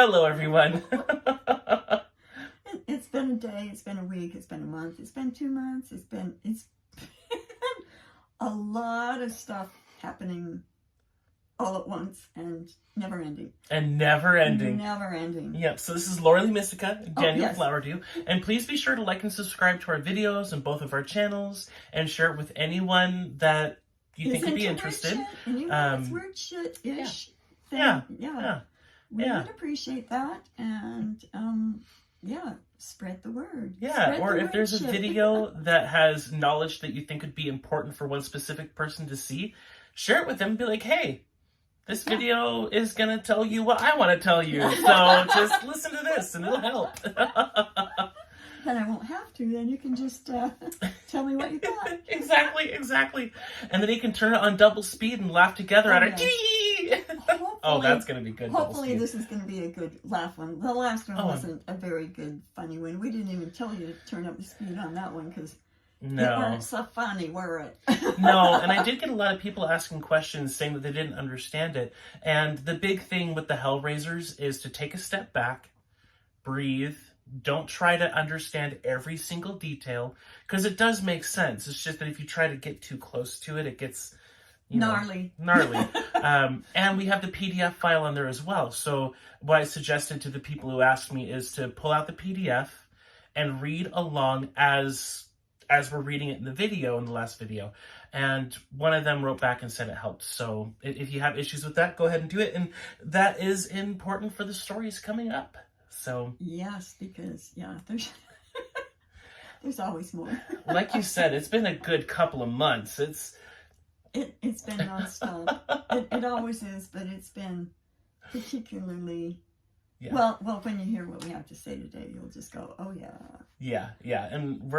Hello, everyone. It's been a day, it's been a week, it's been a month, it's been 2 months, it's been a lot of stuff happening all at once and never ending. And never ending. Never ending. Yep, so this is Laura Lee Mystica and Daniel yes. Flowerdew. And please be sure to like and subscribe to our videos on both of our channels and share it with anyone that you think would be interested. And you know, it's weird shit-ish thing. Yeah. We would appreciate that. And spread the word. Yeah, or if there's a video that has knowledge that you think would be important for one specific person to see, share it with them and be like, hey, this video is going to tell you what I want to tell you. So just listen to this and it'll help. Then I won't have to. Then you can just tell me what you thought. Exactly. And then you can turn it on double speed and laugh together at it. Oh, that's going to be good. Hopefully this is going to be a good laugh one. The last one wasn't a very good funny one. We didn't even tell you to turn up the speed on that one because it weren't so funny, were it? No, and I did get a lot of people asking questions saying that they didn't understand it. And the big thing with the Hellraisers is to take a step back, breathe. Don't try to understand every single detail because it does make sense. It's just that if you try to get too close to it, it gets gnarly. And we have the PDF file on there as well. So what I suggested to the people who asked me is to pull out the PDF and read along as we're reading it in the video, in the last video. And one of them wrote back and said it helped. So if you have issues with that, go ahead and do it. And that is important for the stories coming up. So yes, because there's always more. Like you said, it's been a good couple of months. It's been nonstop. It always is, but it's been particularly well. When you hear what we have to say today, you'll just go, "Oh yeah." Yeah, and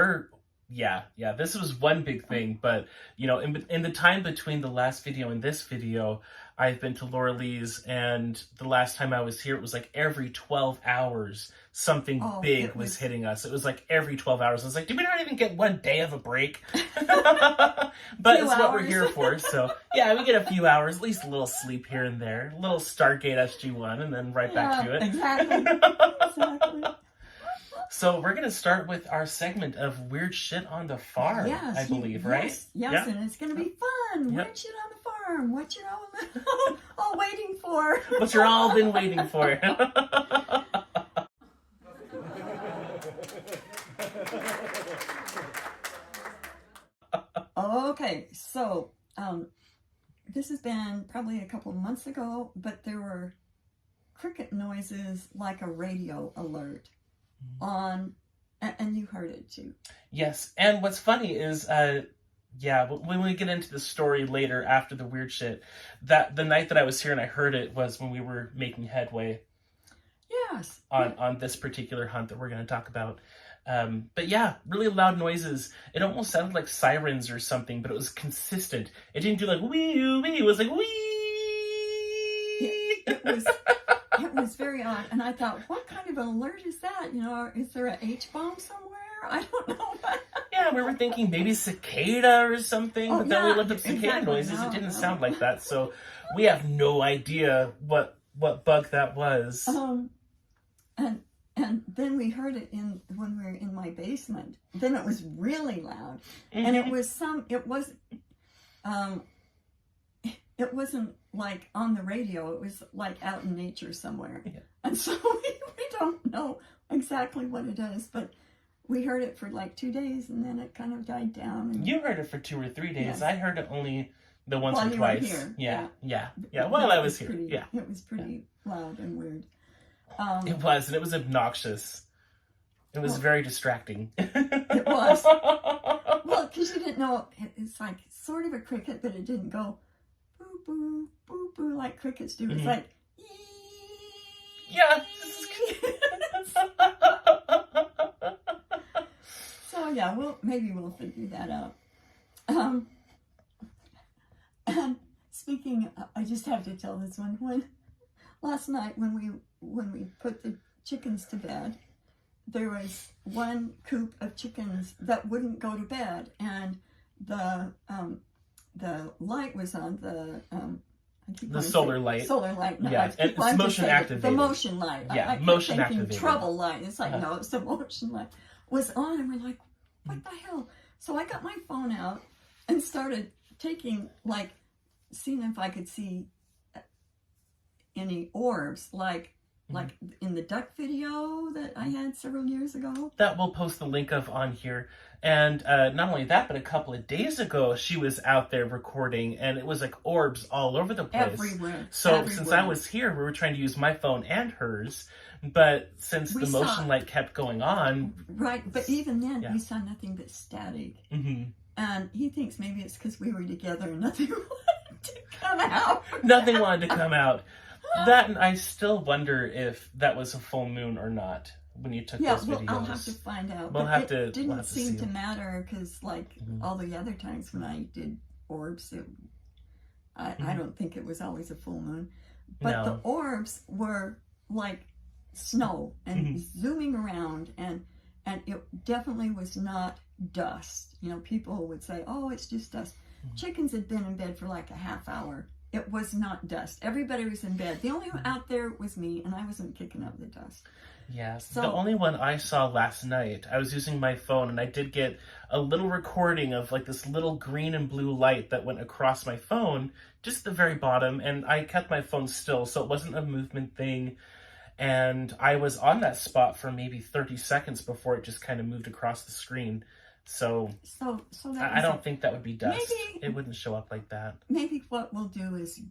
this was one big thing. But in the time between the last video and this video, I've been to Laura Lee's, and the last time I was here, it was like every 12 hours something big was hitting us. It was like every 12 hours. I was like, did we not even get one day of a break? But it's what we're here for. So yeah, we get a few hours, at least a little sleep here and there, a little Stargate SG-1, and then right back to it. Exactly. So we're going to start with our segment of Weird Shit on the Farm, I believe, right? Yes, and it's going to be fun. Weird Shit on the Farm. What you're all waiting for. What you're all been waiting for. Okay, so this has been probably a couple of months ago, but there were cricket noises like a radio alert on, and you heard it too. Yes, and what's funny is, when we get into the story later after the weird shit, that the night that I was here and I heard it was when we were making headway. Yes. On this particular hunt that we're going to talk about. But yeah, really loud noises. It almost sounded like sirens or something, but it was consistent. It didn't do like wee wee. It was like wee. It was very odd, and I thought, what kind of an alert is that? Is there an H-bomb somewhere? I don't know. Yeah, we were thinking maybe cicada or something, but then we looked up cicada noises. It didn't sound like that, so we have no idea what bug that was. And then we heard it when we were in my basement. Then it was really loud, and it wasn't like on the radio. It was like out in nature somewhere. Yeah. And so we don't know exactly what it is, but we heard it for like 2 days, and then it kind of died down. And you heard it for 2 or 3 days. Yes. I heard it only the once while or twice. You were here. Yeah. While I was here. It was pretty loud and weird. It was, and it was obnoxious. It was very distracting. It was. Well, because you didn't know, it's like sort of a cricket, but it didn't go boo boo boo boo like crickets do. It's like So yeah, maybe we'll figure that out. And speaking, I just have to tell this one. When last night when we put the chickens to bed, there was one coop of chickens that wouldn't go to bed, and the light was on, the The solar light. Solar light. No, Yeah, and it's motion activated. The motion light. Yeah, I kept motion thinking activated. trouble light. It's like, no, it's the motion light. Was on, and we're like, what the hell? So I got my phone out and started taking, like, seeing if I could see any orbs, like in the duck video that I had several years ago. That we'll post the link of on here. And not only that, but a couple of days ago, she was out there recording, and it was like orbs all over the place. Everywhere. So since I was here, we were trying to use my phone and hers, but since the motion light kept going on... Right, but even then, we saw nothing but static. And he thinks maybe it's because we were together and nothing wanted to come out. Nothing wanted to come out. That, and I still wonder if that was a full moon or not when you took those videos. I'll have to find out. It didn't seem to matter because, like, all the other times when I did orbs, I don't think it was always a full moon. But the orbs were like snow and zooming around, and it definitely was not dust. You know, people would say, oh, it's just dust. Chickens had been in bed for like a half hour. It was not dust. Everybody was in bed. The only one out there was me, and I wasn't kicking up the dust. Yes. So, the only one I saw last night, I was using my phone, and I did get a little recording of like this little green and blue light that went across my phone, just the very bottom, and I kept my phone still, so it wasn't a movement thing. And I was on that spot for maybe 30 seconds before it just kind of moved across the screen. So I don't think that would be dust. Maybe, it wouldn't show up like that. Maybe what we'll do is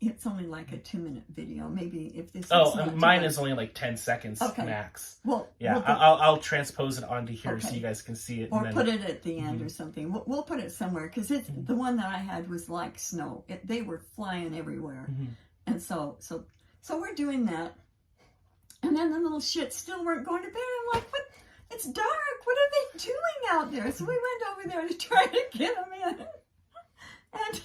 it's only like a 2-minute video. Maybe if this. Mine is only like 10 seconds max. Well, yeah, I'll transpose it onto here so you guys can see it. Or put it at the end or something. We'll put it somewhere because the one that I had was like snow. They were flying everywhere, and so we're doing that, and then the little shits still weren't going to bed. I'm like, what? It's dark. What are they doing out there? So we went over there to try to get them in. And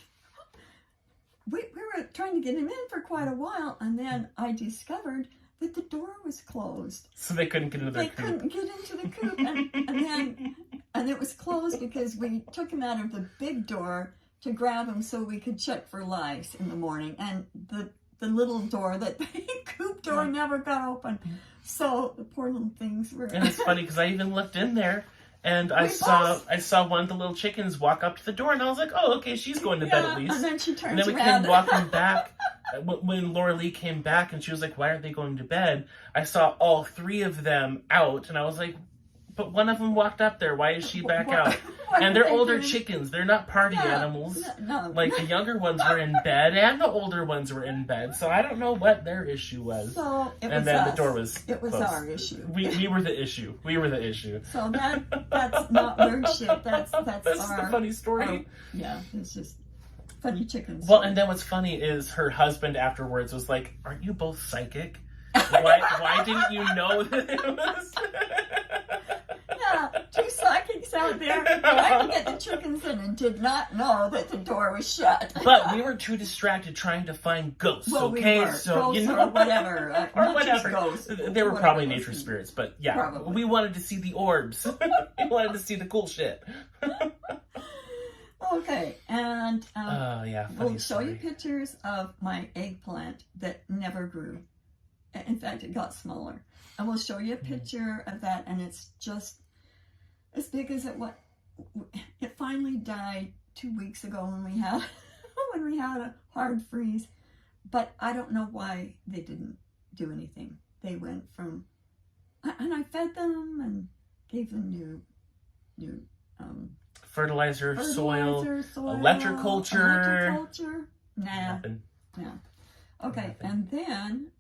we were trying to get him in for quite a while. And then I discovered that the door was closed. So they couldn't get into their coop. They couldn't get into the coop. And it was closed because we took him out of the big door to grab him so we could check for lice in the morning. And the little door, that coop door never got open. So the poor little things were. And it's funny because I even looked in there, and I saw one of the little chickens walk up to the door, and I was like, oh, okay, she's going to bed at least. And then she turns around. And then we came walking back. When Laura Lee came back, and she was like, why aren't they going to bed? I saw all 3 of them out, and I was like, but one of them walked up there. Why is she back out? And they're older chickens. They're not party animals. No. Like, the younger ones were in bed, and the older ones were in bed. So I don't know what their issue was. So it was and then us. the door was It was closed. our issue. We were the issue. We were the issue. So that's not weird shit. That's just a funny story. It's just funny chickens. Well, and then what's funny is her husband afterwards was like, aren't you both psychic? Why didn't you know that it was... Yeah, 2 psychics out there trying to get the chickens in and did not know that the door was shut. But we were too distracted trying to find ghosts, okay? We were. So, ghosts or whatever. or whatever. Ghosts, they were probably nature spirits, but yeah. Probably. We wanted to see the orbs. We wanted to see the cool shit. Okay, and we'll show you story. pictures of my eggplant that never grew. In fact, it got smaller. And we'll show you a picture of that, and it's just as big as it finally died 2 weeks ago when we had a hard freeze. But I don't know why they didn't do anything. They went from, and I fed them and gave them new fertilizer, soil, electroculture. Nah. Nothing. Yeah. Okay, Nothing. and then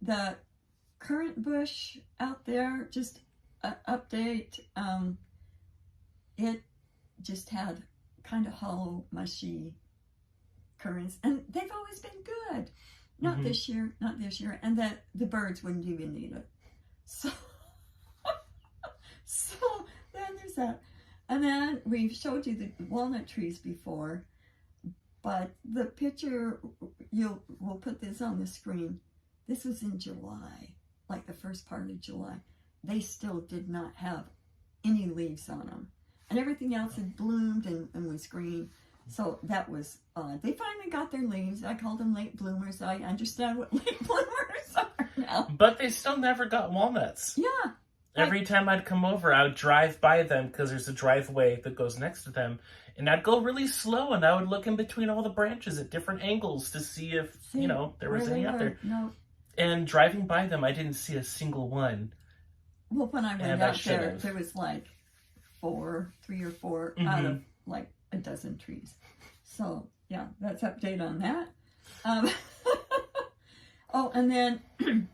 the currant bush out there, just update, it just had kind of hollow, mushy currants, and they've always been good. Not this year, and that the birds wouldn't even eat it. So then there's that. And then we've showed you the walnut trees before, but the picture, we'll put this on the screen. This was in July, like the first part of July. They still did not have any leaves on them. And everything else had bloomed and was green. So that was odd. They finally got their leaves. I called them late bloomers. I understand what late bloomers are now. But they still never got walnuts. Yeah. Every time I'd come over, I would drive by them because there's a driveway that goes next to them. And I'd go really slow and I would look in between all the branches at different angles to see if, there was any out there. No. And driving by them, I didn't see a single one. Well, when I went out there was like 3 or 4 out of like a dozen trees. So, yeah, that's update on that. Oh, and then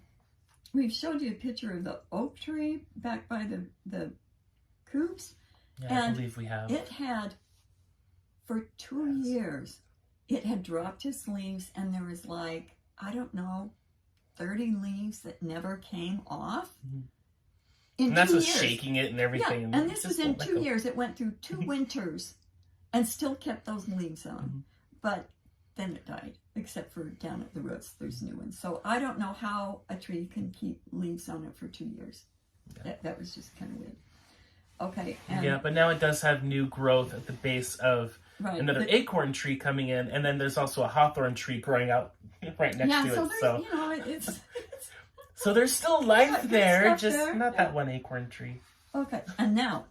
we've showed you a picture of the oak tree back by the coops. Yeah, I believe we have. It had, for 2 years, it had dropped its leaves, and there was like, I don't know, 30 leaves that never came off. And that's what's shaking it and everything. Yeah, and this was in 2 years. It went through 2 winters and still kept those leaves on. But then it died, except for down at the roots, there's new ones. So I don't know how a tree can keep leaves on it for 2 years. Yeah. That was just kind of weird. Okay. Yeah, but now it does have new growth at the base of another acorn tree coming in, and then there's also a hawthorn tree growing out right next to it. So it's so there's still life there, just there. Not that one acorn tree. Okay, and now,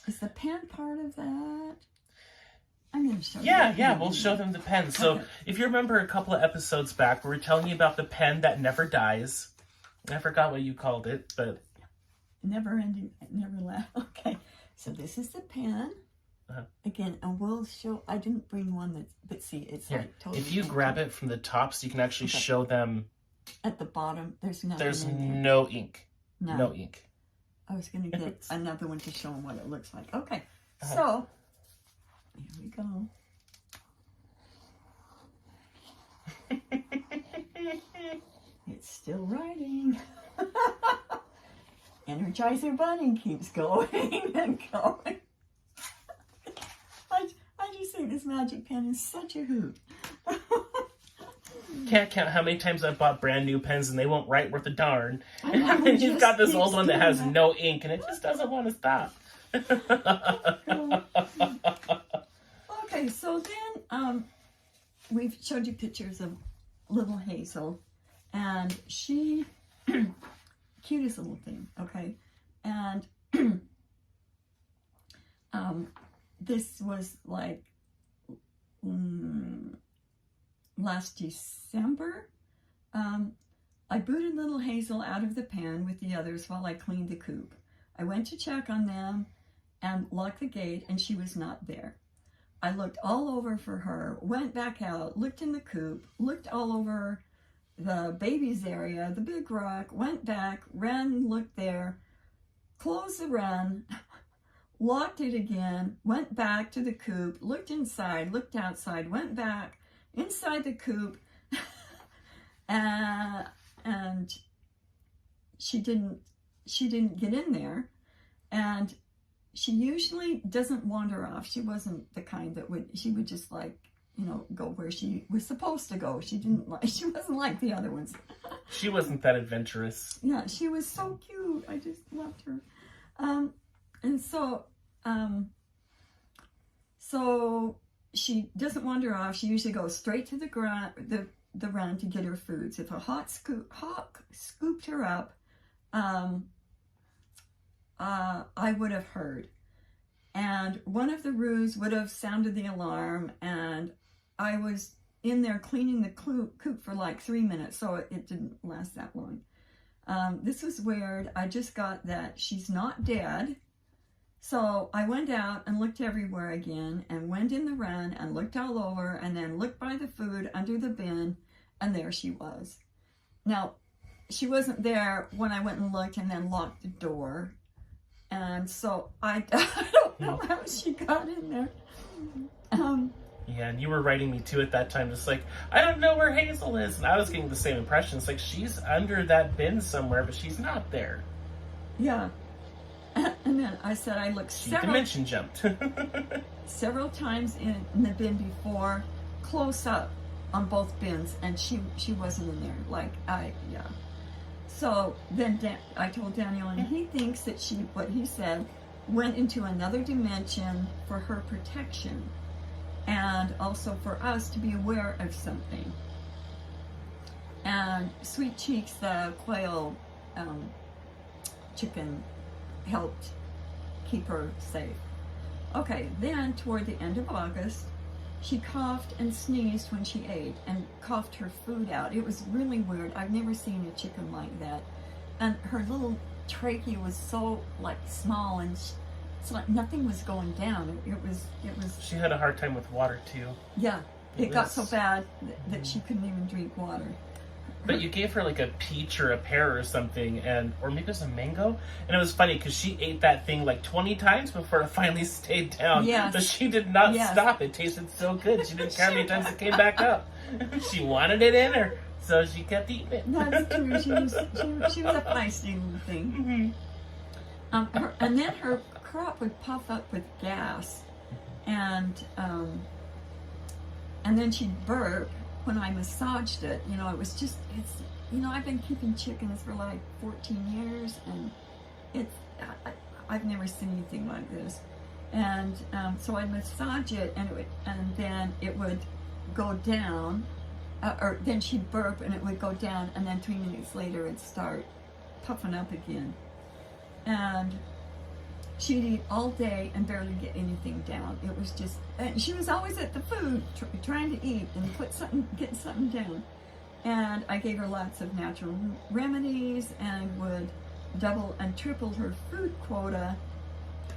is the pen part of that? I'm going to show you. Yeah, we'll show them the pen. So if you remember a couple of episodes back, we were telling you about the pen that never dies. I forgot what you called it, but... Never ending, never left. Okay, so this is the pen. Again, and we'll show, I didn't bring one that's, but see, it's like totally... If you grab it from the top so you can actually show them... At the bottom, there's nothing There's in there. no ink. No ink. I was going to get another one to show them what it looks like. Okay, so... Here we go. It's still writing. Energizer Bunny keeps going and going. I just think this Magick Pen is such a hoot. Can't count how many times I've bought brand new pens and they won't write worth a darn. And you've got this old one that has no ink and it just doesn't want to stop. Okay, so then we've showed you pictures of little Hazel, and she, cutest little thing, okay, and this was like last December. I booted little Hazel out of the pen with the others while I cleaned the coop. I went to check on them and locked the gate, and she was not there. I looked all over for her, went back out, looked in the coop, looked all over the baby's area, the big rock, went back, ran, looked there, closed the run, locked it again, went back to the coop, looked inside, looked outside, went back inside the coop, and she didn't get in there, and she usually doesn't wander off. She wasn't the kind that she would just like, go where she was supposed to go. She wasn't like the other ones. She wasn't that adventurous. Yeah, she was so cute. I just loved her. And so she doesn't wander off. She usually goes straight to the run to get her foods. If a hawk scooped her up, I would have heard. And one of the roos would have sounded the alarm, and I was in there cleaning the coop for like 3 minutes, so it didn't last that long. This was weird. I just got that she's not dead. So I went out and looked everywhere again, and went in the run and looked all over, and then looked by the food under the bin, and there she was. Now, she wasn't there when I went and looked and then locked the door. And so I don't know how she got in there. Yeah, and you were writing me too at that time, just like, I don't know where Hazel is. And I was getting the same impression. It's like, she's under that bin somewhere, but she's not there. Yeah. And then I said I looked dimension jumped. several times in the bin before, close up on both bins, and she wasn't in there. So then I told Daniel, and he thinks that what he said, went into another dimension for her protection and also for us to be aware of something. And Sweet Cheeks, the quail chicken, helped keep her safe. Okay, then toward the end of August, she coughed and sneezed when she ate and coughed her food out. It was really weird. I've never seen a chicken like that. And her little trachea was so like small, and it's like nothing was going down. It was. She had a hard time with water too. Yeah, it got so bad that she couldn't even drink water. But you gave her like a peach or a pear or something, or maybe it was a mango. And it was funny because she ate that thing like 20 times before it finally stayed down. Yes. But she did not Yes. stop. It tasted so good. She didn't care how many times it came back up. She wanted it in her, so she kept eating it. That's true. She was a feisty little thing. And then her crop would puff up with gas, and then she'd burp when I massaged it. You know, it was just, I've been keeping chickens for like 14 years, and I've never seen anything like this. And so I'd massage it, and then it would go down, or then she'd burp and it would go down, and then 3 minutes later it'd start puffing up again. And she'd eat all day and barely get anything down. It was just, and she was always at the food, trying to eat and get something down. And I gave her lots of natural remedies and would double and triple her food quota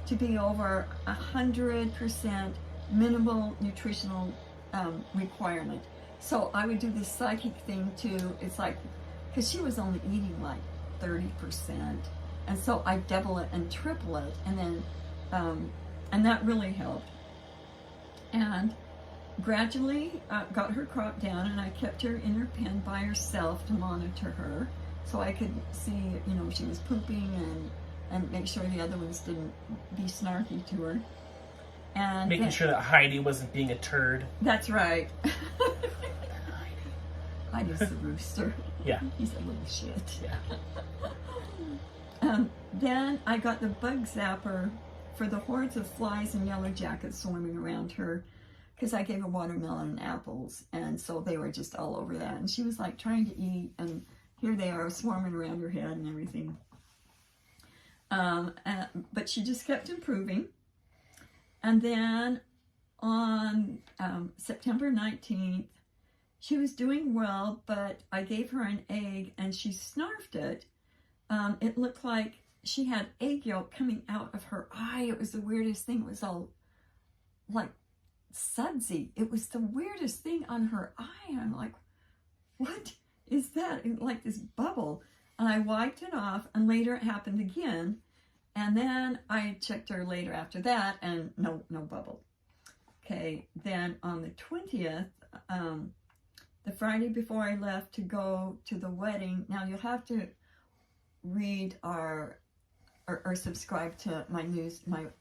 to be over 100% minimal nutritional requirement. So I would do this psychic thing too. It's like, because she was only eating like 30%. And so I double it and triple it, and then, and that really helped. And gradually got her crop down, and I kept her in her pen by herself to monitor her, so I could see, if she was pooping and make sure the other ones didn't be snarky to her. And making sure that Heidi wasn't being a turd. That's right. Heidi's the rooster. Yeah. He's a little shit. Yeah. Then I got the bug zapper for the hordes of flies and yellow jackets swarming around her, because I gave her watermelon and apples, and so they were just all over that. And she was like trying to eat, and here they are swarming around her head and everything. But she just kept improving. And then on September 19th, she was doing well, but I gave her an egg and she snarfed it. It looked like she had egg yolk coming out of her eye. It was the weirdest thing. It was all like sudsy. It was the weirdest thing on her eye. I'm like, what is that? It, like this bubble. And I wiped it off, and later it happened again. And then I checked her later after that, and no bubble. Okay, then on the 20th, the Friday before I left to go to the wedding. Now you'll have to read or subscribe to my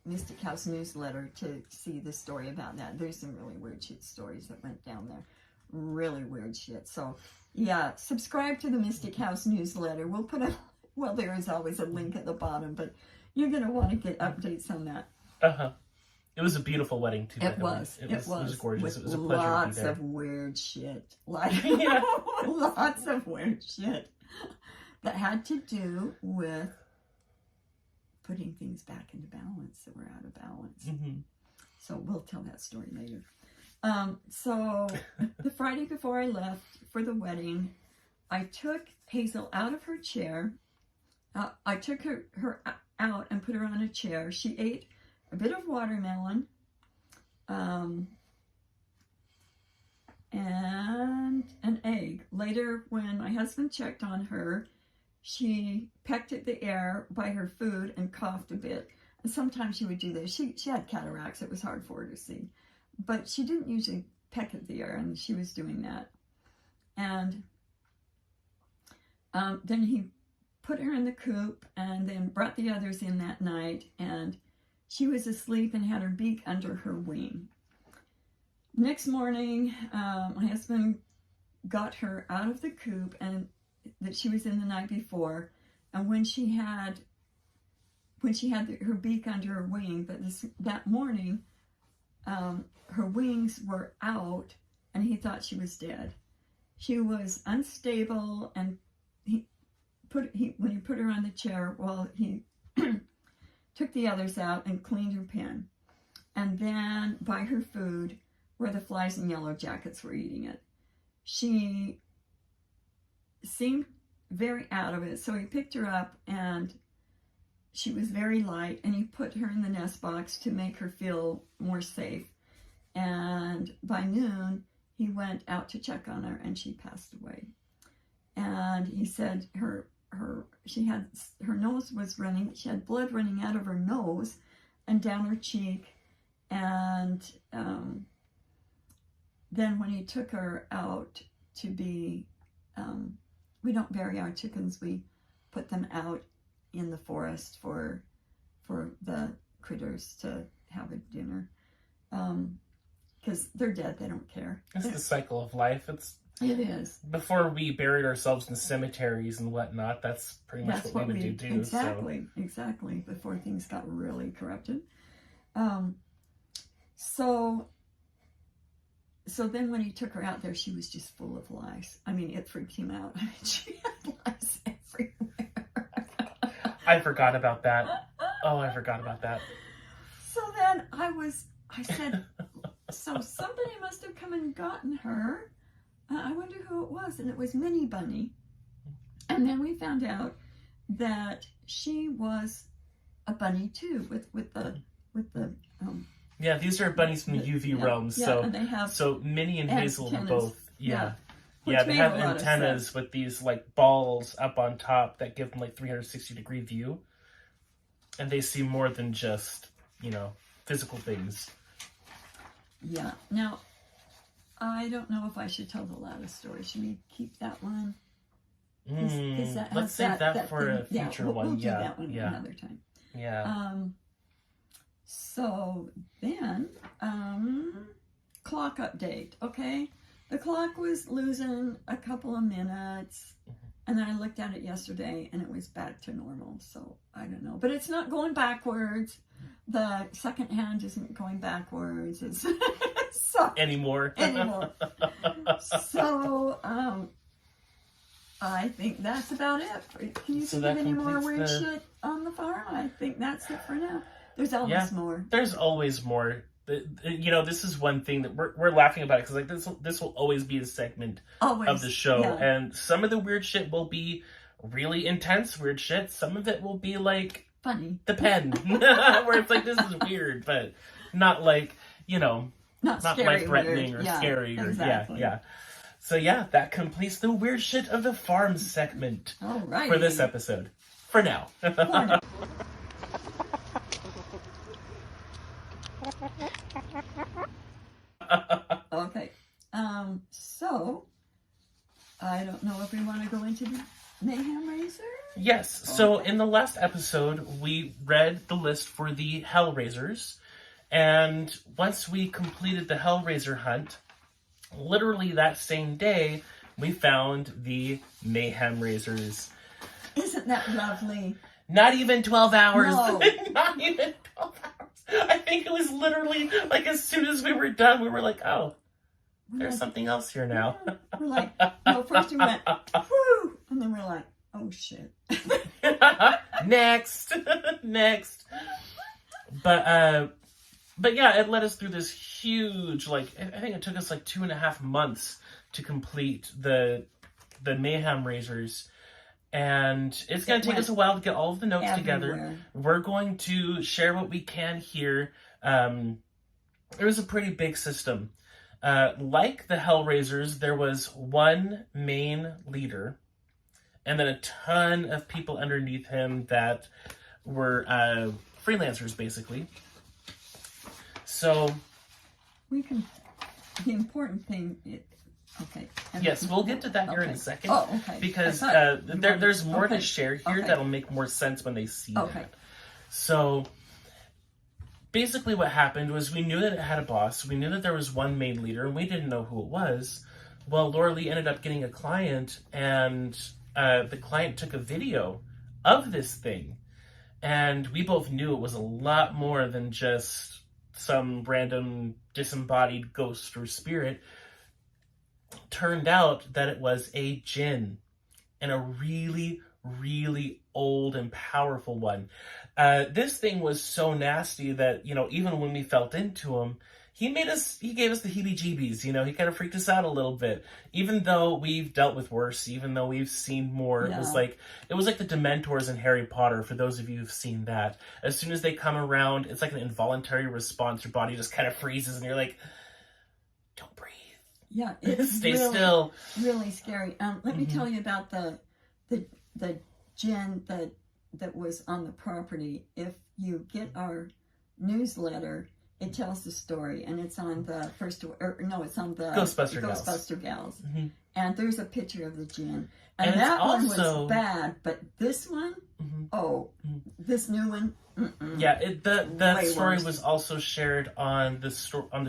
Mystic House newsletter to see the story about that. There's some really weird shit stories that went down there. Really weird shit. So yeah, subscribe to the Mystic House newsletter. We'll put there is always a link at the bottom, but you're going to want to get updates on that. Uh-huh. It was a beautiful wedding too. It was gorgeous. It was a pleasure to be lots there. of weird shit. Like, Yeah. lots of weird shit that had to do with putting things back into balance that were out of balance. Mm-hmm. So we'll tell that story later. So the Friday before I left for the wedding, I took Hazel out of her chair. I took her out and put her on a chair. She ate a bit of watermelon, and an egg. Later, when my husband checked on her, she pecked at the air by her food and coughed a bit. And sometimes she would do this. She had cataracts. It was hard for her to see. But she didn't usually peck at the air, and she was doing that. And then he put her in the coop and then brought the others in that night, and she was asleep and had her beak under her wing. Next morning, my husband got her out of the coop, and that she was in the night before, and when she had her beak under her wing, but that morning, her wings were out, and he thought she was dead. She was unstable, and when he put her on the chair, well, he took the others out and cleaned her pen. And then by her food, where the flies and yellow jackets were eating it, she seemed very out of it. So he picked her up, and she was very light, and he put her in the nest box to make her feel more safe. And by noon, he went out to check on her, and she passed away. And he said her nose was running. She had blood running out of her nose and down her cheek. And then when he took her out to be, we don't bury our chickens. We put them out in the forest for the critters to have a dinner. Because they're dead, they don't care. It's the cycle of life. It is. Before we buried ourselves in cemeteries and whatnot, that's pretty much what we would do. Exactly. Before things got really corrupted. So then when he took her out there, she was just full of lice. I mean, it freaked him out. She had lice everywhere. I forgot about that. Oh, I forgot about that. So then I said, so somebody must have come and gotten her. I wonder who it was. And it was Minnie Bunny. And then we found out that she was a bunny too, with the yeah, these are bunnies from the UV realms. Yeah, so Minnie and Hazel antennas. are both, yeah, they made have a lot of antennas sense. with these like balls up on top that give them like 360-degree view, and they see more than just, physical things. Yeah. Now, I don't know if I should tell the loudest story. Should we keep that one? Let's save that for a future one. We'll do that one another time. Yeah. So then, clock update, okay? The clock was losing a couple of minutes, and then I looked at it yesterday, and it was back to normal, so I don't know. But it's not going backwards. The second hand isn't going backwards. It's Anymore. So, I think that's about it. Can you think of any more weird shit on the farm? I think that's it for now. There's always more. There's always more. This is one thing that we're laughing about it because like this will always be a segment of the show, and some of the weird shit will be really intense weird shit. Some of it will be like funny. The pen, where it's like this is weird, but not like not life threatening or scary or exactly. yeah. So that completes the weird shit of the farm segment for this episode. For now. Okay. So I don't know if we want to go into the Mayhem Raiser? Yes. So in the last episode, we read the list for the Hellraisers. And once we completed the Hellraiser hunt, literally that same day, we found the Mayhem Raisers. Isn't that lovely? Not even 12 hours. No. Not even 12 hours. I think it was literally like as soon as we were done, we were like, oh, there's something else here now. We're like, no, first we went, whoo, and then we're like, oh shit. Next. But yeah, it led us through this huge, I think it took us 2.5 months to complete the Mayhem Raisers. And it's going to take us a while to get all of the notes together. We're going to share what we can here. It was a pretty big system. Like the Hellraisers, there was one main leader, and then a ton of people underneath him that were freelancers, basically. So the important thing is, okay. Yes, we'll get to that here in a second. Oh, okay. Because there's more to share here that'll make more sense when they see that. So basically what happened was we knew that it had a boss. We knew that there was one main leader, and we didn't know who it was. Well, Laura Lee ended up getting a client, and the client took a video of this thing, and we both knew it was a lot more than just some random disembodied ghost or spirit. Turned out that it was a Djinn, and a really, really old and powerful one. This thing was so nasty that, even when we felt into him, he gave us the heebie-jeebies, he kind of freaked us out a little bit. Even though we've dealt with worse, even though we've seen more, Yeah. it was like the Dementors in Harry Potter, for those of you who've seen that. As soon as they come around, it's like an involuntary response. Your body just kind of freezes, and you're like, don't breathe. Yeah, it's Stay really, still. really scary. Let me tell you about the Djinn that was on the property. If you get our newsletter, it tells the story, and it's on the it's on the Ghostbuster Gals. Mm-hmm. And there's a picture of the Djinn. And it's that one also was bad, but this one, this new one, yeah, that way story worse. was also shared on the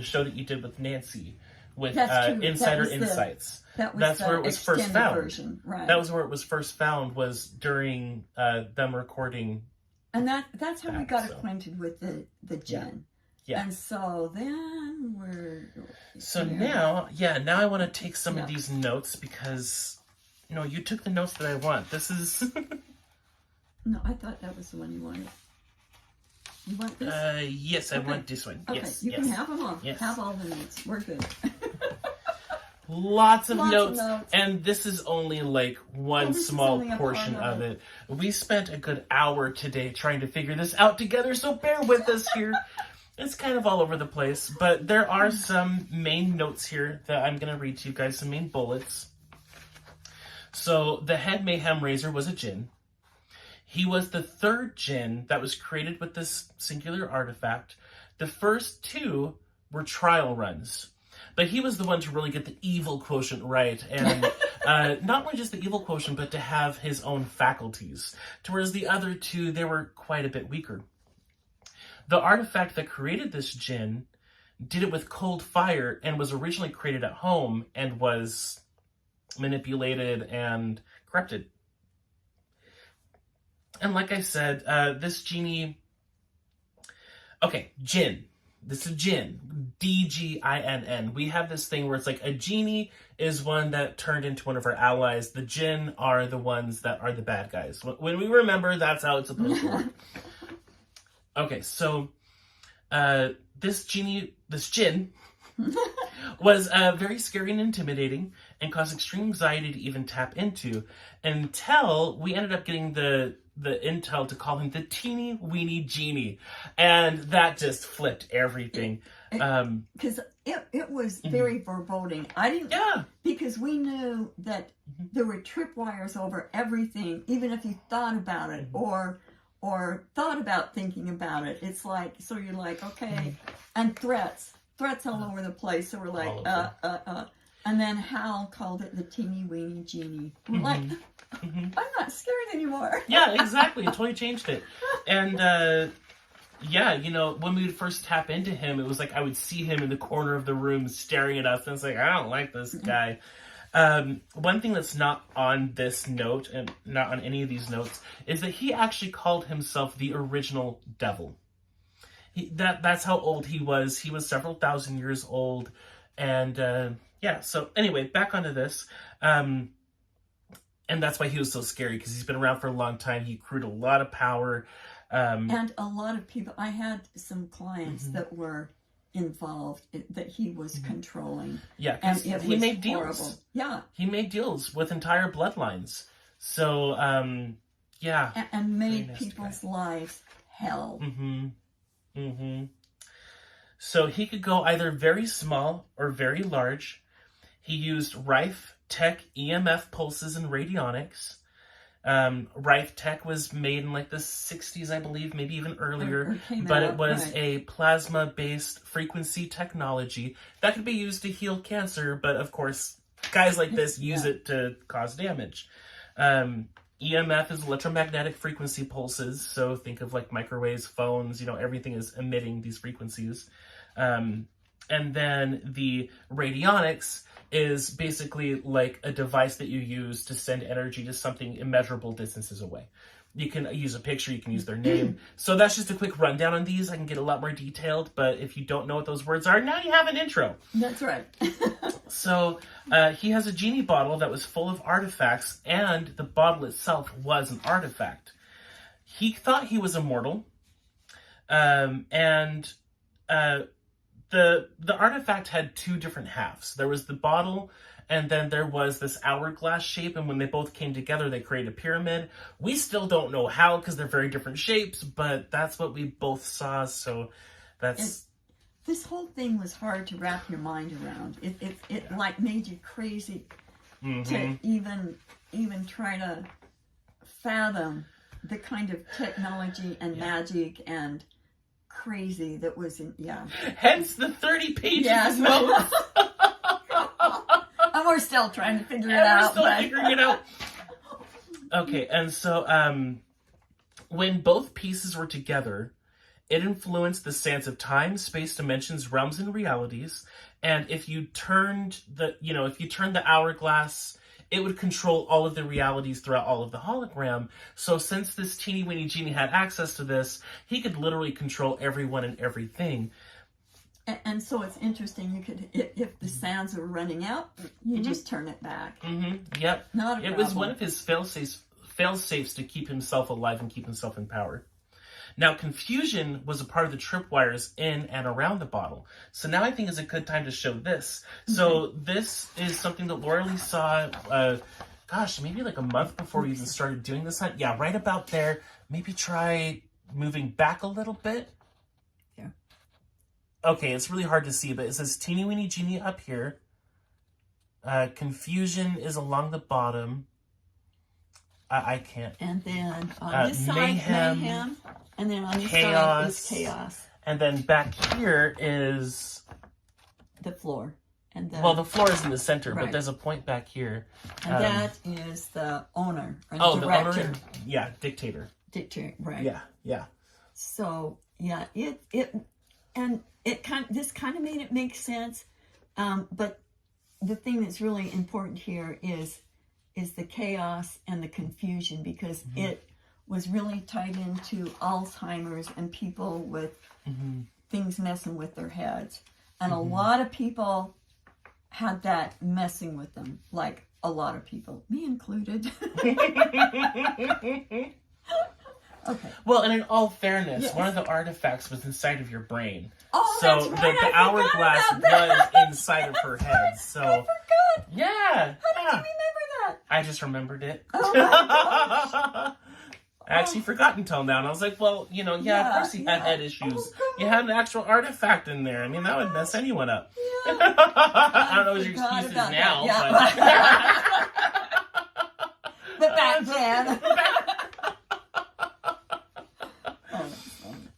show that you did with Nancy, with That's true. Insider That was Insights. That's where it was first extended found. version, right? That was where it was first found, was during them recording. And that's how we got so. acquainted with the Djinn. Yeah. And so then we're... So now I want to take some of these notes, because, you took the notes that I want. This is... No, I thought that was the one you wanted. You want this? Yes, I want this one. Okay, Yes, you can have them all. Yes. Have all the notes. We're good. Lots of Lots notes, of notes. and this is only like one this is small only a portion part of of it. We spent a good hour today trying to figure this out together, so bear with us here. It's kind of all over the place, but there are some main notes here that I'm going to read to you guys, some main bullets. So, the head Mayhem Raiser was a Djinn. He was the third Djinn that was created with this singular artifact. The first two were trial runs. But he was the one to really get the evil quotient right, and not only just the evil quotient, but to have his own faculties. Whereas the other two, they were quite a bit weaker. The artifact that created this Djinn did it with cold fire, and was originally created at home, and was manipulated and corrupted. And like I said, this genie... Okay, Djinn. This is Djinn. D-G-I-N-N. We have this thing where it's like a genie is one that turned into one of our allies. The Djinn are the ones that are the bad guys. When we remember, that's how it's supposed to work. Okay, so this Djinn was very scary and intimidating, and caused extreme anxiety to even tap into, until we ended up getting the intel to call him the teeny weeny genie, and that just flipped everything. Because it was very foreboding. I didn't... Yeah. Because we knew that there were tripwires over everything, even if you thought about it, or thought about thinking about it. It's like, so you're like, okay, and threats all over the place. So we're like, and then Hal called it the teeny weeny genie. We're like, I'm not scared anymore. Yeah, exactly. It totally changed it. And when we would first tap into him, it was like I would see him in the corner of the room staring at us, and it's like, I don't like this guy. One thing that's not on this note, and not on any of these notes, is that he actually called himself the original devil. That's how old he was. He was several thousand years old. And so anyway, back onto this. And that's why he was so scary, because he's been around for a long time. He accrued a lot of power. And a lot of people, I had some clients that were involved, that he was controlling. Yeah, and he made deals. Horrible. Yeah. He made deals with entire bloodlines. So, and made people's lives hell. So he could go either very small or very large. He used Rife Tech EMF pulses and radionics. Rife Tech was made in like the 60s, I believe, maybe even earlier. It was a plasma-based frequency technology that could be used to heal cancer, but of course, guys like this use it to cause damage. EMF is electromagnetic frequency pulses, so think of like microwaves, phones, everything is emitting these frequencies. And then the radionics is basically like a device that you use to send energy to something immeasurable distances away. You can use a picture, you can use their name. So that's just a quick rundown on these. I can get a lot more detailed, but if you don't know what those words are, now you have an intro. That's right. So he has a genie bottle that was full of artifacts, and the bottle itself was an artifact. He thought he was immortal, and the artifact had two different halves. There was the bottle, and then there was this hourglass shape, and when they both came together, they created a pyramid. We still don't know how, because they're very different shapes, but that's what we both saw, so that's... This whole thing was hard to wrap your mind around. It like made you crazy to even try to fathom the kind of technology and magic and crazy that was in, Hence the 30 pages Yes. of notes. And we're still trying to figure it out. Figuring it out. Okay, and so when both pieces were together, it influenced the sands of time, space, dimensions, realms, and realities. And if you turned the hourglass, it would control all of the realities throughout all of the hologram. So since this teeny weeny genie had access to this, he could literally control everyone and everything. And so it's interesting. You could, if the sands are running out, you just turn it back. Yep. Not a problem. It was one of his fail-safes to keep himself alive and keep himself in power. Now, confusion was a part of the tripwires in and around the bottle. So now I think is a good time to show this. So this is something that Laura Lee saw, maybe like a month before we even started doing this hunt. Yeah, right about there. Maybe try moving back a little bit. Yeah. Okay, it's really hard to see, but it says teeny weeny genie up here. Confusion is along the bottom. I can't. And then on this side, mayhem. And then on this side is chaos. And then back here is... the floor. And the floor is in the center, right. But there's a point back here. And that is the owner, or the director. The owner, dictator. Dictator, right. Yeah. So, this kind of made it make sense. But the thing that's really important here is the chaos and the confusion, because it was really tied into Alzheimer's and people with things messing with their heads. And a lot of people had that messing with them, like a lot of people, me included. Okay. Well, and in all fairness, one of the artifacts was inside of your brain. Oh, so that's right. the hourglass was inside of her head. So I forgot. Yeah. How did you remember that? I just remembered it. Oh my gosh. I actually forgot until now, and I was like, well, of course he had head issues. Oh, you had an actual artifact in there. I mean, that would mess anyone up. Yeah. I don't know what your excuses now, but back then.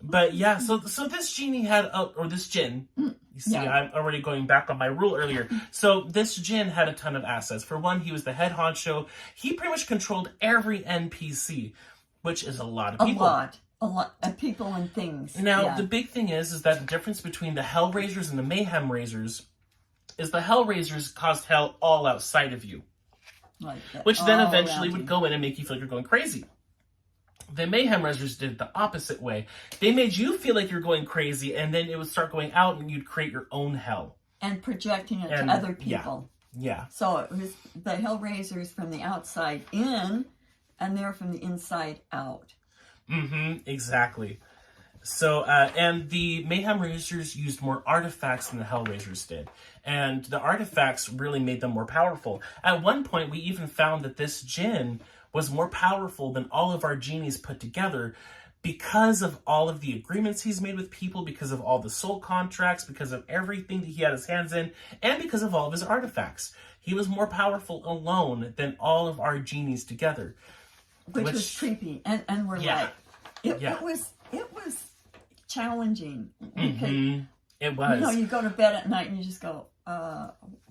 But yeah, so this genie had, or this djinn, you see, I'm already going back on my rule earlier. So this djinn had a ton of assets. For one, he was the head honcho. He pretty much controlled every NPC, which is a lot of people. A lot of people and things. Now, the big thing is that the difference between the Hellraisers and the Mayhem Raisers is the Hellraisers caused hell all outside of you. Which then eventually would go in and make you feel like you're going crazy. The Mayhem Raisers did it the opposite way. They made you feel like you're going crazy, and then it would start going out, and you'd create your own hell. And projecting it to other people. Yeah. So it was the Hellraisers from the outside in, and they're from the inside out. Exactly. So, and the Mayhem Raisers used more artifacts than the Hellraisers did. And the artifacts really made them more powerful. At one point, we even found that this djinn was more powerful than all of our genies put together because of all of the agreements he's made with people, because of all the soul contracts, because of everything that he had his hands in, and because of all of his artifacts. He was more powerful alone than all of our genies together. Which was creepy. And we're like, it was challenging. It was. You go to bed at night and you just go,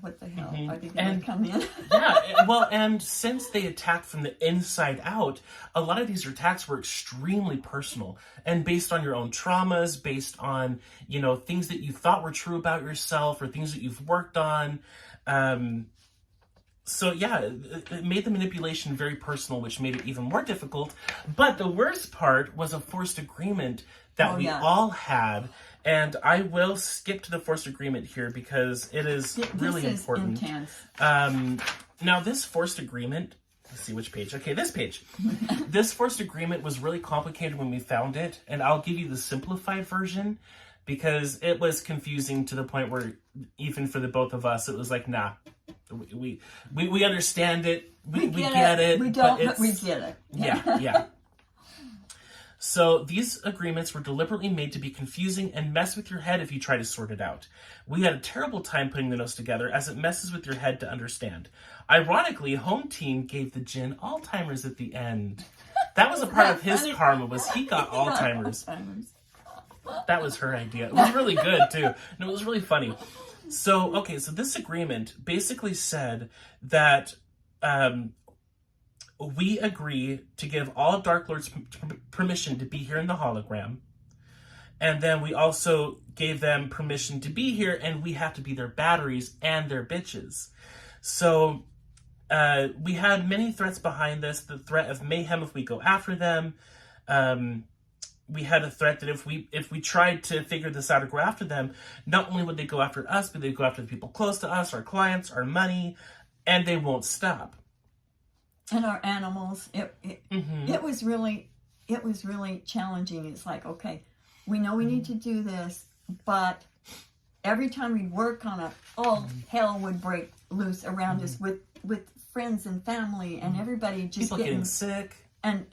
what the hell? Mhm. Are they going to come in? Yeah, well, and since they attacked from the inside out, a lot of these attacks were extremely personal and based on your own traumas, based on, you know, things that you thought were true about yourself or things that you've worked on. So yeah, it made the manipulation very personal, which made it even more difficult. But the worst part was a forced agreement that we all had. And I will skip to the forced agreement here because it is really important. Intense. Now this forced agreement, let's see which page. Okay, this page. This forced agreement was really complicated when we found it. And I'll give you the simplified version because it was confusing to the point where even for the both of us, it was like, nah, we understand it. We get it. We don't, but we get it. Yeah. So these agreements were deliberately made to be confusing and mess with your head if you try to sort it out. We had a terrible time putting the notes together as it messes with your head to understand. Ironically, Home Team gave the Djinn Alzheimer's at the end. That was a part of his karma, was he got Alzheimer's. That was her idea. It was really good too. And it was really funny. So, okay, so this agreement basically said that we agree to give all Dark Lords permission to be here in the hologram. And then we also gave them permission to be here, and we have to be their batteries and their bitches. So we had many threats behind this. The threat of mayhem if we go after them. We had a threat that if we tried to figure this out or go after them, not only would they go after us, but they'd go after the people close to us, our clients, our money, and they won't stop. And our animals. It was really challenging. It's like, okay, we know we need to do this, but every time we'd work on it, all hell would break loose around us with friends and family and everybody just people getting sick. And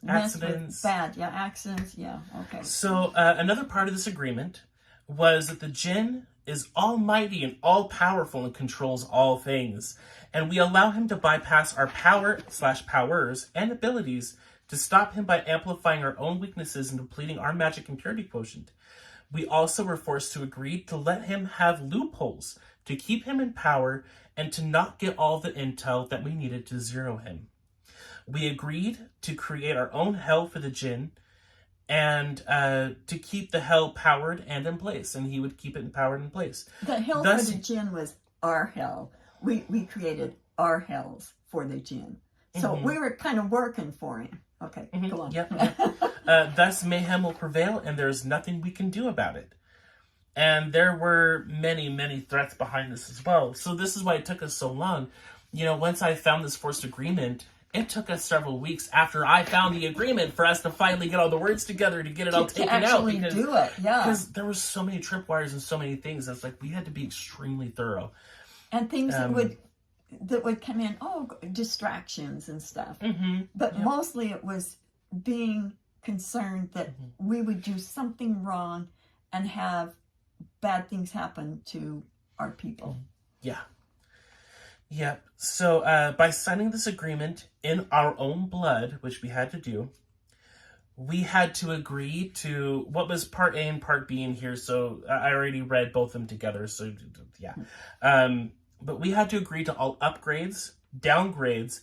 accidents. Bad, accidents, okay. So another part of this agreement was that the Djinn is almighty and all-powerful and controls all things. And we allow him to bypass our power/powers and abilities to stop him by amplifying our own weaknesses and depleting our magic impurity quotient. We also were forced to agree to let him have loopholes to keep him in power and to not get all the intel that we needed to zero him. We agreed to create our own hell for the Djinn and to keep the hell powered and in place, and he would keep it powered and in place. The hell for the Djinn was our hell. We created our hells for the Djinn. So we were kind of working for him. Okay, go on. Yep. Thus mayhem will prevail, and there's nothing we can do about it. And there were many, many threats behind this as well. So this is why it took us so long. You know, once I found this forced agreement, it took us several weeks after I found the agreement for us to finally get all the words together to get it all taken out. Because there were so many tripwires and so many things. It's like we had to be extremely thorough. And things that would come in, distractions and stuff. But mostly it was being concerned that we would do something wrong and have bad things happen to our people. Yep. So by signing this agreement in our own blood, which we had to do, we had to agree to what was part A and part B in here. So I already read both of them together. So yeah. But we had to agree to all upgrades, downgrades,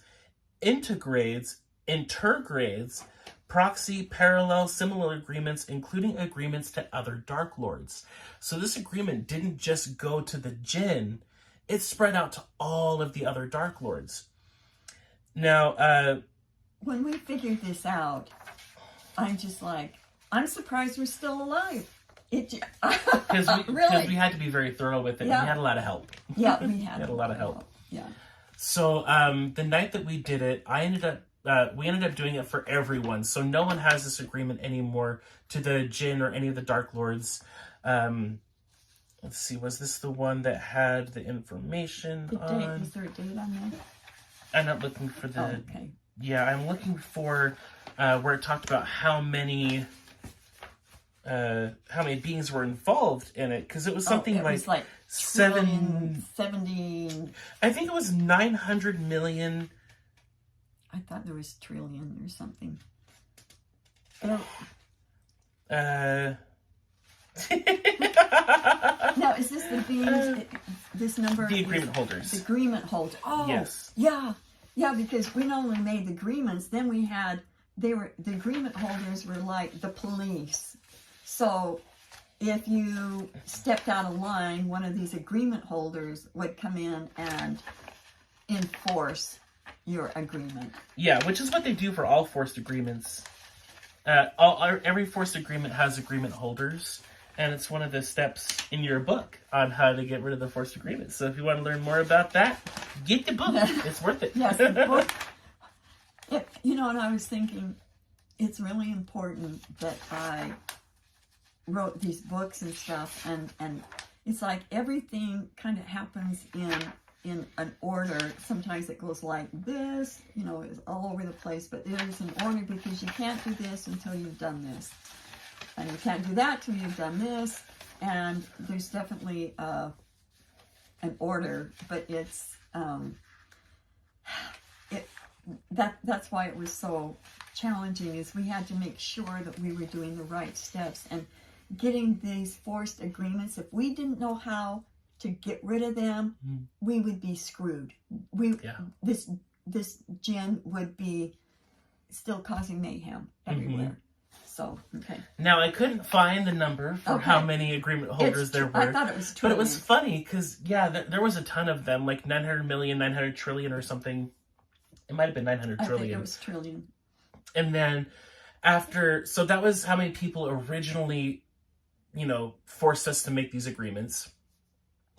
integrades, intergrades, proxy, parallel, similar agreements, including agreements to other Dark Lords. So this agreement didn't just go to the Djinn. It spread out to all of the other Dark Lords. Now, when we figured this out, I'm just like, I'm surprised we're still alive. Because we had to be very thorough with it. We had a lot of help. Yeah, we had a lot of help. Yeah. So the night that we did it, we ended up doing it for everyone. So no one has this agreement anymore to the Djinn or any of the Dark Lords. Let's see, was this the one that had the information on? Is there a date on there? I'm not looking for the... okay. Yeah, I'm looking for where it talked about how many beings were involved in it. Because it was something it was like 70... I think it was 900 million... I thought there was trillion or something. Now, is this the beings? this number? The agreement holders. The agreement holders. Oh, yes. Yeah. Yeah, because we not only made the agreements, then we had, the agreement holders were like the police. So if you stepped out of line, one of these agreement holders would come in and enforce your agreement. Yeah, which is what they do for all forced agreements. Every forced agreement has agreement holders, and it's one of the steps in your book on how to get rid of the forced agreements. So if you want to learn more about that, get the book. It's worth it. Yes, the book. And I was thinking, it's really important that I wrote these books and stuff, and it's like everything kind of happens in an order. Sometimes it goes like this, it's all over the place, but there's an order because you can't do this until you've done this, and you can't do that till you've done this, and there's definitely an order, but it's that's why it was so challenging, is we had to make sure that we were doing the right steps and getting these forced agreements. If we didn't know how to get rid of them, we would be screwed. This Djinn would be still causing mayhem everywhere. So, okay. Now, I couldn't find the number for how many agreement holders there were. I thought it was 20. But it was funny because, there was a ton of them, like 900 million, 900 trillion or something. It might have been 900 trillion. I think it was trillion. And then so that was how many people originally, forced us to make these agreements,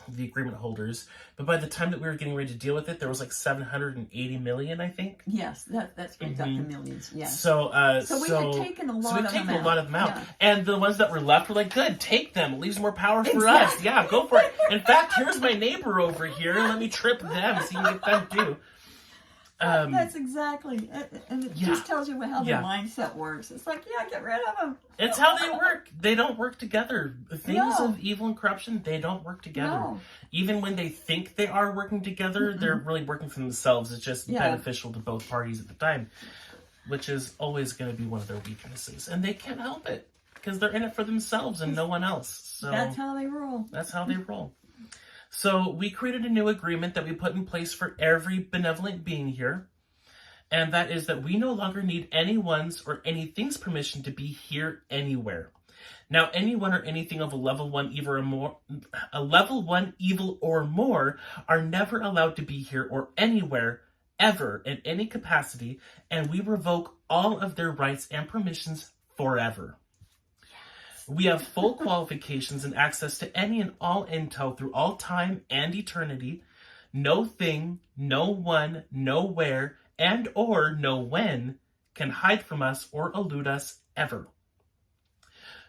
the agreement holders. But by the time that we were getting ready to deal with it, there was like 780 million, I think. Yes, that's picked up the millions. Yes. So we had taken a lot of them out. Yeah. And the ones that were left were like, good, take them. It leaves more power for us. Yeah, go for it. In fact, here's my neighbor over here. Let me trip them so you can get them too. That's exactly, and it just tells you how the mindset works. It's like, get rid of them. It's how they work. They don't work together. Things of evil and corruption, they don't work together. No. Even when they think they are working together, they're really working for themselves. It's just beneficial to both parties at the time, which is always going to be one of their weaknesses. And they can't help it because they're in it for themselves and no one else. So that's how they roll. That's how they roll. So we created a new agreement that we put in place for every benevolent being here. And that is that we no longer need anyone's or anything's permission to be here anywhere. Now, anyone or anything of a level 1 evil or more are never allowed to be here or anywhere, ever, in any capacity, and we revoke all of their rights and permissions forever. We have full qualifications and access to any and all intel through all time and eternity. No thing, no one, nowhere, and or no when can hide from us or elude us ever.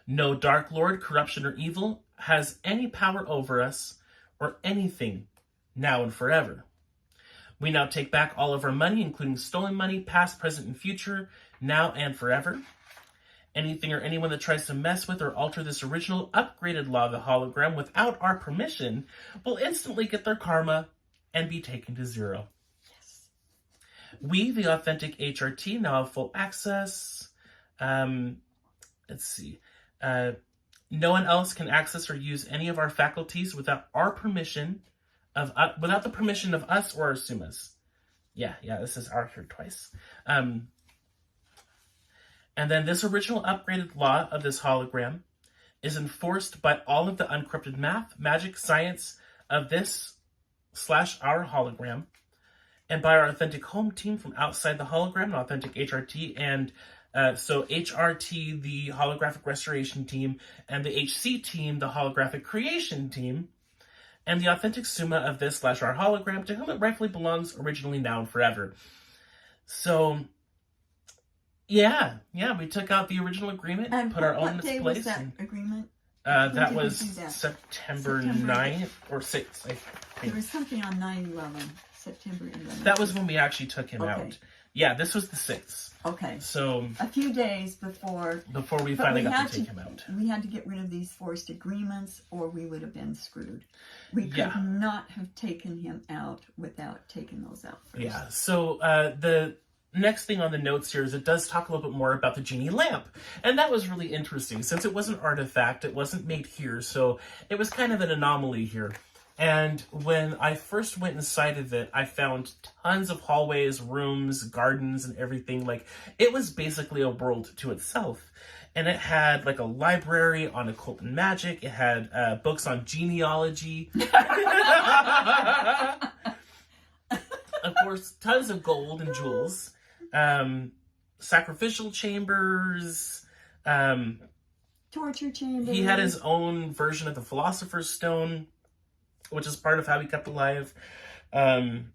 No dark lord, corruption, or evil has any power over us or anything now and forever. We now take back all of our money, including stolen money, past, present, and future, now and forever. Anything or anyone that tries to mess with or alter this original upgraded law of the hologram without our permission will instantly get their karma and be taken to zero. Yes. We, the authentic HRT, now have full access. No one else can access or use any of our faculties without our permission, without the permission of us or our sumas. Yeah, this is our here twice. And then this original upgraded law of this hologram is enforced by all of the uncorrupted math, magic, science of this / our hologram, and by our authentic home team from outside the hologram, authentic HRT, and so HRT, the holographic restoration team, and the HC team, the holographic creation team, and the authentic summa of this / our hologram, to whom it rightfully belongs, originally, now, and forever. So... Yeah, we took out the original agreement, and put our own in its place. place. Was that agreement? That was September 9th or 6th, I think. There was something on 9/11, September 11th. That was when we actually took him out. Yeah, this was the 6th. Okay. So a few days before we finally got to take him out. We had to get rid of these forced agreements or we would have been screwed. We could not have taken him out without taking those out first. Yeah, so the next thing on the notes here is it does talk a little bit more about the genie lamp. And that was really interesting since it was an artifact. It wasn't made here, so it was kind of an anomaly here. And when I first went inside of it, I found tons of hallways, rooms, gardens, and everything. Like, it was basically a world to itself. And it had, like, a library on occult and magic. It had books on Genie-ology. Of course, tons of gold and jewels. Sacrificial chambers. Torture chambers. He had his own version of the Philosopher's Stone, which is part of how he kept alive. And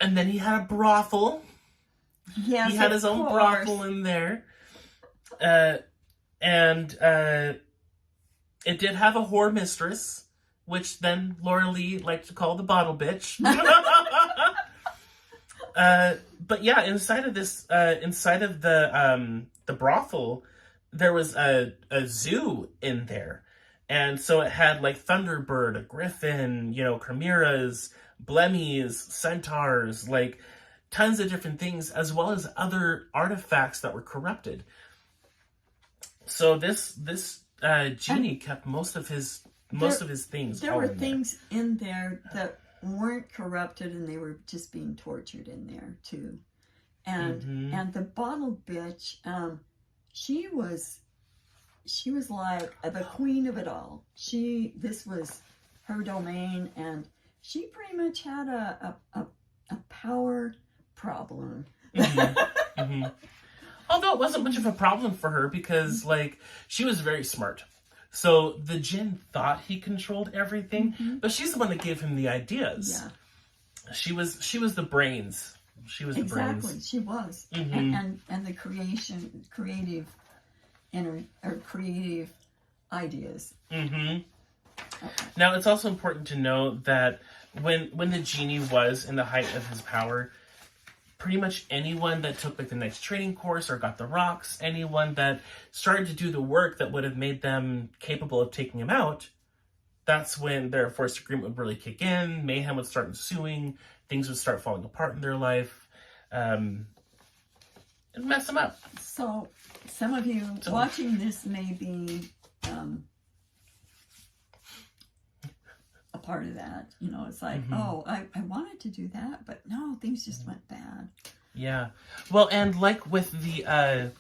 then he had a brothel. Yes, he had his own brothel in there. And it did have a whore mistress, which then Laura Lee liked to call the bottle bitch. But yeah, inside of the brothel, there was a zoo in there. And so it had like Thunderbird, a griffin, chimeras, blemmies, centaurs, like tons of different things, as well as other artifacts that were corrupted. So this genie kept most of his things. There were things in there that weren't corrupted, and they were just being tortured in there too. And the bottle bitch, she was like the queen of it all. This was her domain, and she pretty much had a power problem. Although it wasn't much of a problem for her, because like she was very smart. So the Djinn thought he controlled everything, but she's the one that gave him the ideas. Yeah. She was the brains. She was the brains. Exactly, she was. And the creative ideas. Okay. Now, it's also important to know that when the genie was in the height of his power, pretty much anyone that took like the next training course or got the rocks, anyone that started to do the work that would have made them capable of taking him out, that's when their forced agreement would really kick in. Mayhem would start ensuing. Things would start falling apart in their life. And mess them up. So some of you watching this may be a part of that. It's like, oh, I wanted to do that, but no, things just went bad. Yeah. Well, and like with the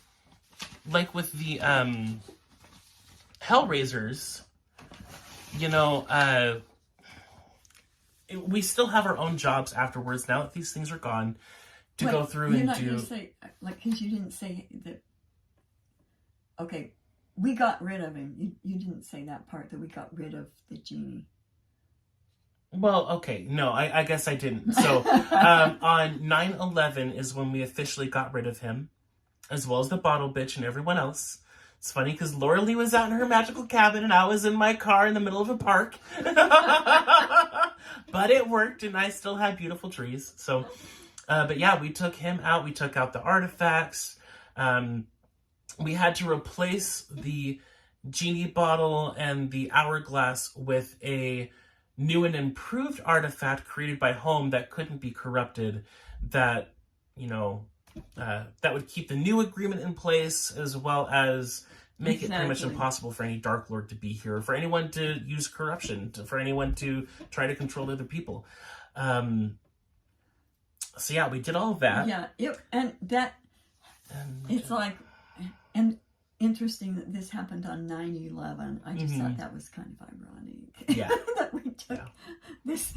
Hellraisers, we still have our own jobs afterwards now that these things are gone to go through and do. You're not say, like, because you didn't say that. Okay, we got rid of him. You didn't say that part, that we got rid of the genie. Well, okay, no, I guess I didn't. So on 9/11 is when we officially got rid of him, as well as the bottle bitch and everyone else. It's funny because Laura Lee was out in her magical cabin and I was in my car in the middle of a park. But it worked, and I still had beautiful trees. So, but yeah, we took him out. We took out the artifacts. We had to replace the Genie Bottle and the Hourglass with a new and improved artifact created by Home that couldn't be corrupted, that, that would keep the new agreement in place, as well as make it pretty much impossible for any Dark Lord to be here, for anyone to use corruption, for anyone to try to control other people. So yeah, we did all of that. Yeah, it's like, and interesting that this happened on 9/11. I just thought that was kind of ironic. Yeah. That we took this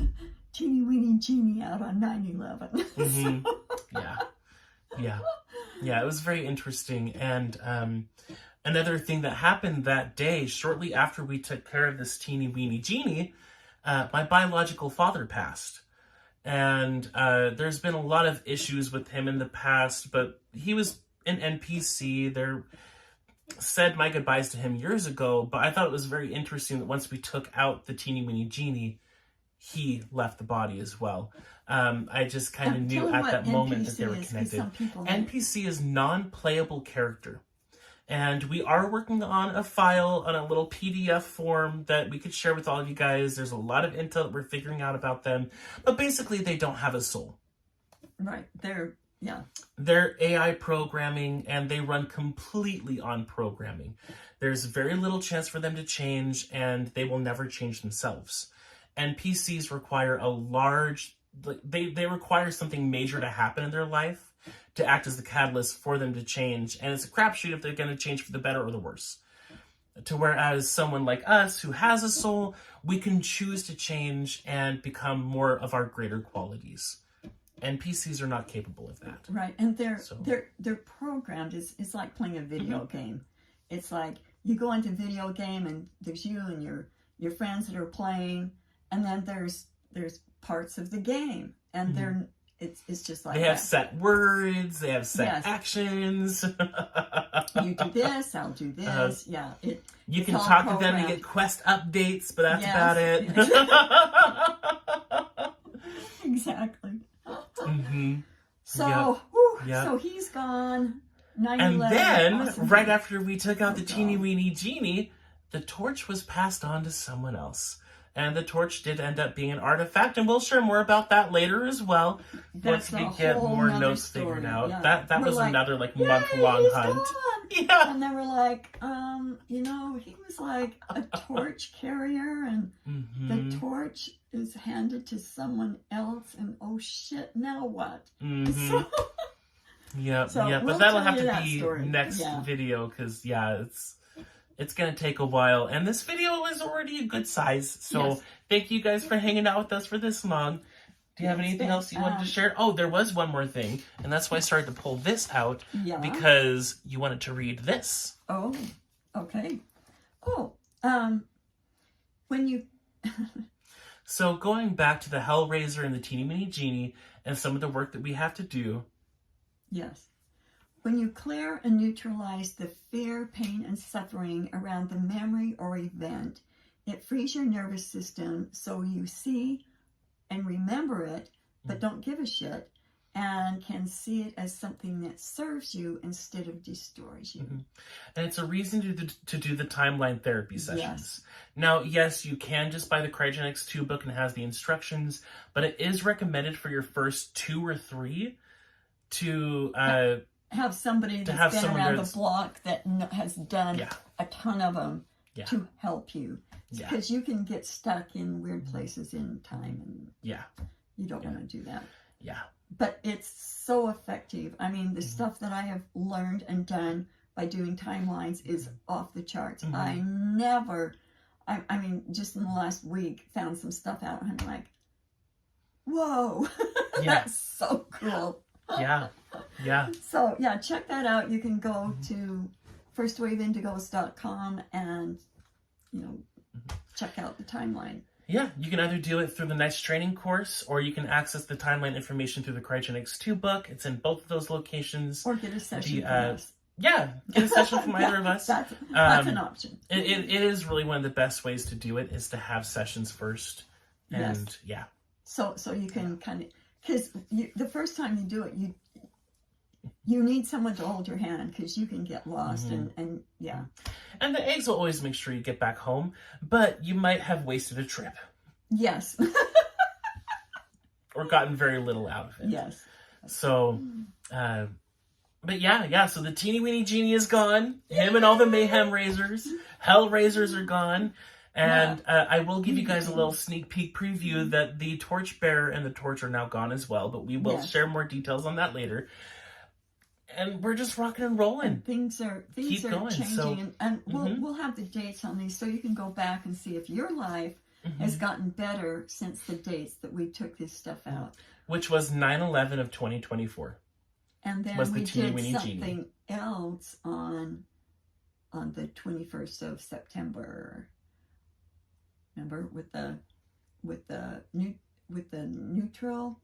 teeny weeny genie out on 9/11. Yeah, it was very interesting. And another thing that happened that day, shortly after we took care of this teeny weeny genie, my biological father passed. And there's been a lot of issues with him in the past, but he was an NPC. There said my goodbyes to him years ago, but I thought it was very interesting that once we took out the teeny weeny genie, he left the body as well. I just kind of knew at that moment that they were connected. NPC is non-playable character. And we are working on a file, on a little PDF form that we could share with all of you guys. There's a lot of intel that we're figuring out about them. But basically, they don't have a soul. Right. They're Yeah. They're AI programming, and they run completely on programming. There's very little chance for them to change, and they will never change themselves. And PCs require a large... They require something major to happen in their life to act as the catalyst for them to change. And it's a crapshoot if they're going to change for the better or the worse. To whereas someone like us who has a soul, we can choose to change and become more of our greater qualities. And PCs are not capable of that. Right, and they're programmed. It's like playing a video game. It's like you go into a video game and there's you and your friends that are playing, and then there's parts of the game, and it's just like they have set words, they have set actions. You do this, I'll do this. You can talk to them and get quest updates, but that's about it. Exactly. Mm-hmm. So, so he's gone. 9/11. And then, right after we took out the teeny weeny genie, the torch was passed on to someone else. And the torch did end up being an artifact, and we'll share more about that later as well. Once we get more notes figured out. Yeah. That was like, another month-long hunt. Gone. Yeah. And they were like, he was like a torch carrier, and the torch is handed to someone else, and oh shit, now what? So, but that'll have to be next video, because it's going to take a while. And this video is already a good size. So thank you guys for hanging out with us for this long. Do you have anything else you wanted to share? Oh, there was one more thing. And that's why I started to pull this out. Yeah. Because you wanted to read this. Oh, okay. Oh, when you... So going back to the Hellraiser and the Teeny Weeny Genie and some of the work that we have to do. Yes. When you clear and neutralize the fear, pain, and suffering around the memory or event, it frees your nervous system so you see and remember it, but don't give a shit, and can see it as something that serves you instead of destroys you. And it's a reason to do the timeline therapy sessions. Yes. Now, yes, you can just buy the Cryogenics 2 book, and it has the instructions, but it is recommended for your first 2 or 3 to... have somebody that's been around the block that has done a ton of them to help you. Because you can get stuck in weird places in time, and you don't want to do that. Yeah. But it's so effective. I mean, the stuff that I have learned and done by doing timelines is off the charts. I mean, just in the last week, found some stuff out, and I'm like, whoa, that's so cool. Yeah. So, check that out. You can go to firstwaveindigos.com and, check out the timeline. Yeah, you can either do it through the Nice Training course, or you can access the timeline information through the Cryogenics 2 book. It's in both of those locations. Or get a session from us. Yeah, get a session from either of us. That's an option. It is really one of the best ways to do it, is to have sessions first. And, So you can kind of... Because the first time you do it, you need someone to hold your hand, because you can get lost and And the eggs will always make sure you get back home, but you might have wasted a trip. Yes. Or gotten very little out of it. Yes. So, but so the Teeny Weeny Genie is gone. Him and all the Mayhem Raisers. Hell Raisers are gone. And I will give you guys a little sneak peek preview that the Torchbearer and the Torch are now gone as well, but we will share more details on that later. And we're just rocking and rolling. And things are changing, and we'll have the dates on these, so you can go back and see if your life has gotten better since the dates that we took this stuff out. Which was 9/11 of 2024. And then we did something else on the 21st of September. Remember, with the neutral.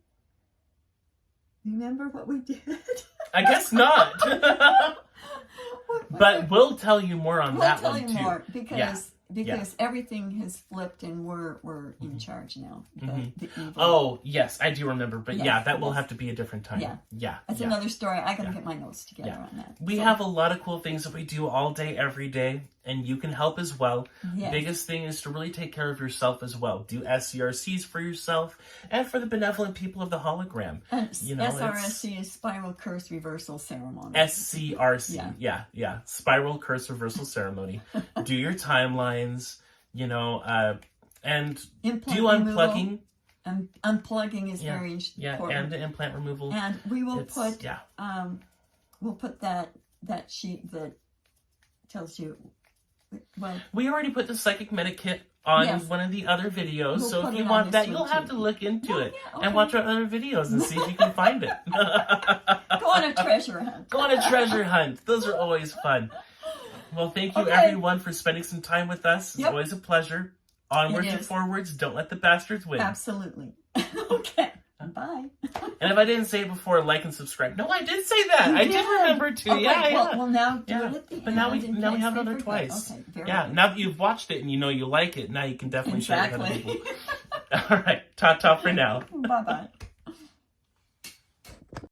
Remember what we did? I guess not. But we'll tell you more on that one too. We'll tell you more, because everything has flipped, and we're in charge now. The evil. Oh yes, I do remember. But that will have to be a different time. That's another story. I gotta get my notes together on that. We have a lot of cool things that we do all day, every day, and you can help as well. Yes. Biggest thing is to really take care of yourself as well. Do SCRCs for yourself and for the benevolent people of the hologram. And You know, SRSC is Spiral Curse Reversal Ceremony. SCRC, yeah. Spiral Curse Reversal Ceremony. Do your timelines, you know, and Implant do unplugging. Unplugging is very important. Yeah, and implant removal. And we will we'll put that sheet that tells you. Well, we already put the psychic medic kit on one of the other videos, so if you want that, you'll have to look into it and watch our other videos and see if you can find it. Go on a treasure hunt. Go on a treasure hunt. Those are always fun. Well, thank you everyone for spending some time with us. It's always a pleasure. Onwards and forwards. Don't let the bastards win. Absolutely. Okay. Bye. And if I didn't say it before, like and subscribe. No, I did say that. I did remember to. Okay, well, now do it at the but end. now we have it on there twice. Okay, very good. Now that you've watched it and you know you like it, now you can definitely share it with other people. All right. Ta-ta for now. Bye-bye.